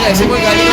ऐसे कोई गाली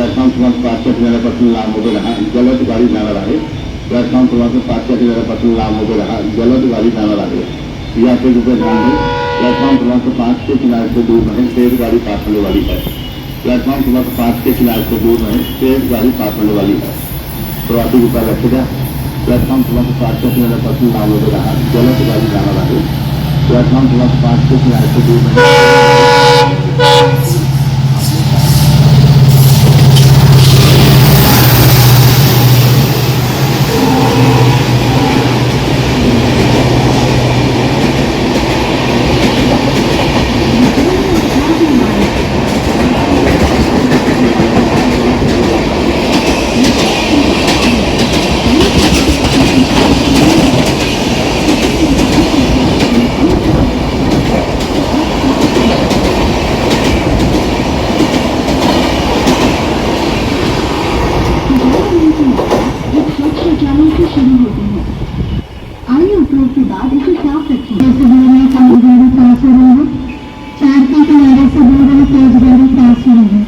प्लेटफॉर्म क्रमांक 5 असलेल्यापासून लांब उभे राहा, जलद गाडी जाणार आहे. प्लेटफॉर्म क्रमांक 5 असलेल्यापासून लांब उभे राहा, जलद गाड़ी जाना आहे. यात्री रुपये ध्यान दें, प्लेटफॉर्म क्रमांक 5 के किनारे से दूर रहें, तेज गाड़ी पास होने वाली है. प्लेटफॉर्म क्रमांक 5 के किनारे से दूर रहें, तेज गाड़ी पास होने वाली है. प्रवासी रुपया रखेगा. प्लेटफॉर्म क्रमांक 5 के किनाऱ्यापासून लांब उभे राहा, जलद गाड़ी जाणार आहे. प्लेटफॉर्म क्रमांक 5 के किनारे से दूर रहें.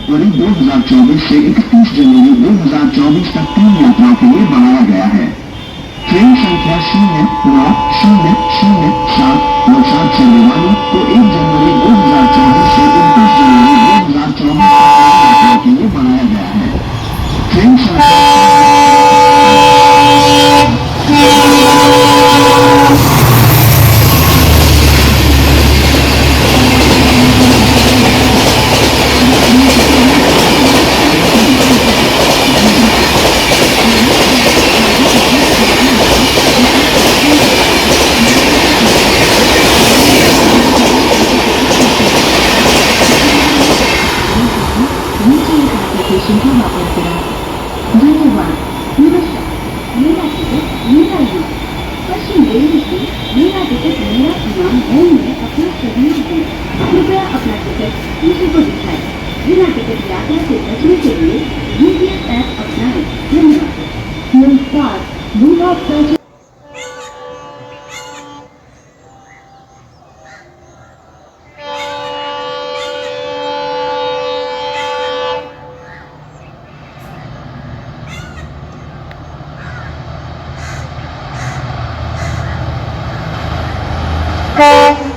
वही 2024 से 31 जनवरी 2024 तक 3 यात्राओं के लिए बढ़ाया गया है. ट्रेन संख्या 090007 वलसाड चलने वाली को 1 जनवरी 2024 से 29 जनवरी 2024 तक यात्राओं के लिए बढ़ाया गया है. ट्रेन संख्या कृपया अपना टिकट किसी को दिखाएं. बिना टिकट यात्रा से बचने के लिए GPS ऐप अपनाएं. धन्यवाद. Do not search. Okay.